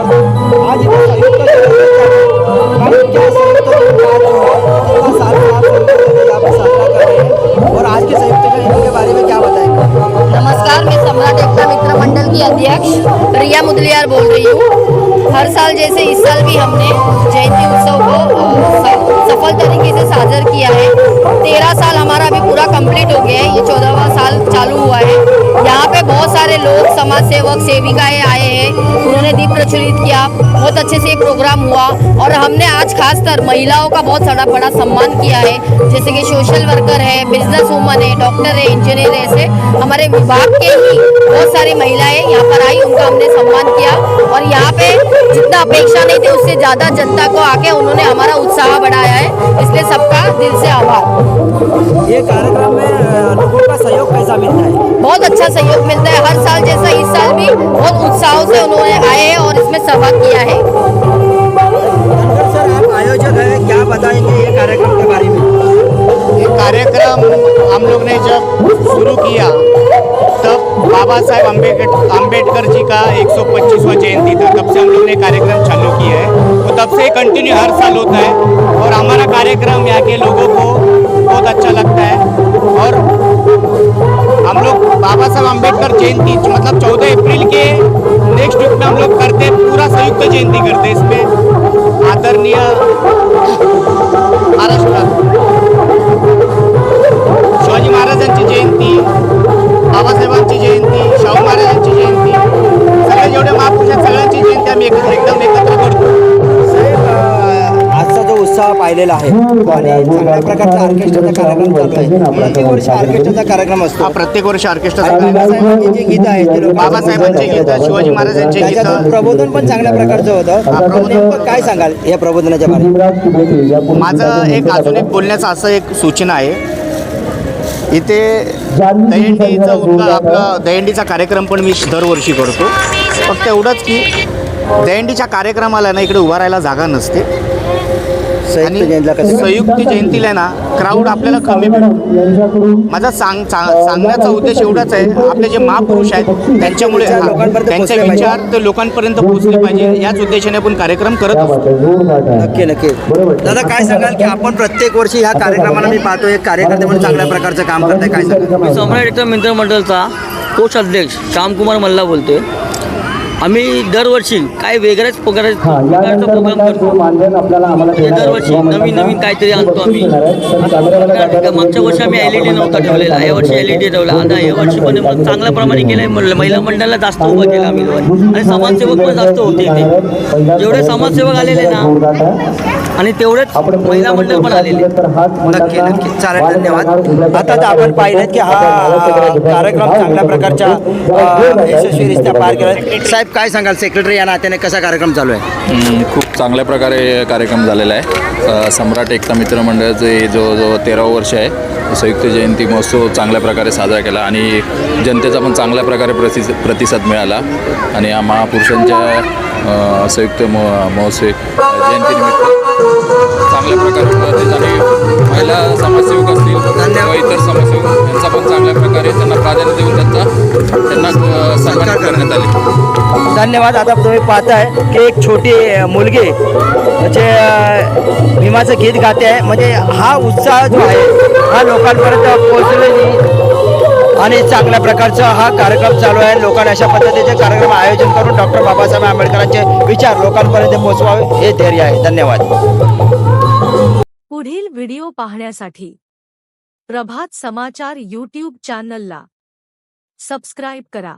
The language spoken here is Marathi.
आज इतना संयुक्त क्या संयुक्त आज जो है इतना साल से आप संयुक्त जयंती यहाँ पर साधना कर रहे हैं और आज के संयुक्त जयंती के बारे में क्या बताएंगे? नमस्कार, मैं सम्राट एकता मित्र मंडल की अध्यक्ष रिया मुदलियार बोल रही हूँ। हर साल जैसे इस साल भी हमने जयंती उत्सव को सफल तरीके से साझा किया है। 13 साल हमारा अभी पूरा कंप्लीट हो गया है, ये 14वां साल चालू हुआ है। यहाँ पे बहुत सारे लोग, समाज सेवक, सेविकाएँ आए हैं, उन्होंने दीप प्रज्वलित किया, बहुत अच्छे से प्रोग्राम हुआ। और हमने आज खासकर महिलाओं का बहुत सारा बड़ा सम्मान किया है, जैसे कि सोशल वर्कर है, बिजनेस वूमन है, डॉक्टर है, इंजीनियर है, ऐसे हमारे विभाग के ही बहुत सारी महिलाएं यहाँ पर आई, उनका हमने सम्मान किया। और यहाँ पे जितना अपेक्षा नहीं थी उससे ज़्यादा जनता को आके उन्होंने हमारा उत्साह बढ़ाया है, इसलिए सबका दिल से आभार। ये कार्यक्रम में लोगों का सहयोग कैसा मिलता है? बहुत अच्छा सहयोग मिलता है, हर साल जैसा इस साल भी बहुत उत्साह से उन्होंने आए हैं और इसमें सहभाग किया है। धनखड़ सर, आप आयोजक हैं, क्या बताएंगे ये कार्यक्रम के बारे में? ये कार्यक्रम हम लोग ने जब शुरू किया तब बाबा साहेब अम्बेडकर जी का 125वां जयंती था, तब से हम लोग ने कार्यक्रम चालू किया है। तो तब से कंटिन्यू हर साल होता है और हमारा कार्यक्रम यहाँ के लोगों को बहुत अच्छा लगता है। और हम लोग बाबा साहेब अम्बेडकर जयंती मतलब 14 अप्रैल के नेक्स्ट वीक में हम लोग करते हैं, पूरा संयुक्त जयंती करते हैं। इसमें आदरणीय महाराष्ट्रात शिवाजी महाराजांची जयंती, बाबासाहेबांची जयंती, शाहू महाराजांची जयंती, सगळे जेवढे महापुरुष आहेत सगळ्यांची जयंती आम्ही एकदम एकत्र करतो। आजचा जो उत्साह पाहिलेला आहे आणि चांगल्या प्रकारचा ऑर्केस्ट्राचा कार्यक्रम चालू आहे, प्रत्येक वर्षी ऑर्केस्ट्राचा कार्यक्रम असतो। हा प्रत्येक वर्षी ऑर्केस्ट्राचा बाबासाहेबांची जी गीत आहेत ते लोक- बाबासाहेबांचे गीत, शिवाजी महाराजांचे त्याच्यातून गीत, प्रबोधन पण चांगल्या प्रकारचं होतं। नेमकं काय सांगाल या प्रबोधनाच्या बारे? माझं एक अजून एक बोलण्याचं असं एक सूचना आहे, इथे आपला दहीहंडीचा कार्यक्रम पण मी दरवर्षी करतो। फक्त एवढंच की दहीहंडीच्या कार्यक्रमाला ना इकडे उभा राहायला जागा नसते आणि संयुक्त जयंतीला ना क्राऊड आपल्याला कमी भेटतो। माझा सांगण्याचा उद्देश एवढाच आहे, आपले जे महापुरुष आहेत त्यांच्यामुळे त्यांचे विचार ते लोकांपर्यंत पोहोचले पाहिजे, याच उद्देशाने आपण कार्यक्रम करत असतो। नक्की नक्की। दादा, काय सांगाल की आपण प्रत्येक वर्षी ह्या कार्यक्रमाला मी पाहतो एक कार्यकर्ते म्हणून चांगल्या प्रकारचं काम करताय, काय सांगाल? मी सम्राट एकता मित्र मंडळचा कोषाध्यक्ष श्यामकुमार मल्ला बोलतोय। आम्ही दरवर्षी काय वेगळ्याच प्रकारचा प्रोग्राम करतो, दरवर्षी नवीन नवीन काहीतरी आणतो आम्ही। मागच्या वर्षी आम्ही LED नव्हता ठेवलेला, यावर्षी LED ठेवला, आता यावर्षी पण चांगल्या प्रमाणे केलं आहे। महिला मंडळाला जास्त उभं केलं आम्ही आणि समाजसेवक पण जास्त होते इथे, जेवढे समाजसेवक आलेले ना आणि तेवढेच महिला मंडळ पण आलेले। नक्की नक्की, चालेल, धन्यवाद। आता आपण पाहिलं की हा कार्यक्रम चांगल्या प्रकारच्या यशस्वीरित्या पार केला। साहेब, काय सांगाल सेक्रेटरी या नात्याने कसा कार्यक्रम चालू आहे? खूप चांगल्या प्रकारे कार्यक्रम झालेला आहे। सम्राट एकता मित्र मंडळाचे जो 13वं वर्ष आहे, संयुक्त जयंती महोत्सव चांगल्या प्रकारे साजरा केला आणि जनतेचा पण चांगल्या प्रकारे प्रतिसाद मिळाला आणि या महापुरुषांच्या संयुक्त महोत्सव जयंतीनिमित्त चांगल्या प्रकारे महिला समाजसेवक असतील किंवा इतर समाजसेवक यांचा पण चांगल्या प्रकारे त्यांना प्राधान्य देऊन त्यांना सन्मान करण्यात आले। धन्यवाद। आता तुम्ही पाहताय की एक छोटी मुलगी जे भीमाचं गीत गाते आहे, म्हणजे हा उत्साह जो आहे हा लोकांपर्यंत पोहोचलेली आणि चांगल्या प्रकारचा हा कार्यक्रम चालू आहे। लोकांना अशा पद्धतीचे कार्यक्रम आयोजन करून डॉक्टर बाबासाहेब आंबेडकरांचे विचार लोकांपर्यंत पोहोचवावे हे ध्येय आहे। धन्यवाद। पुढील व्हिडिओ पाहण्यासाठी प्रभात समाचार YouTube चॅनलला सबस्क्राईब करा।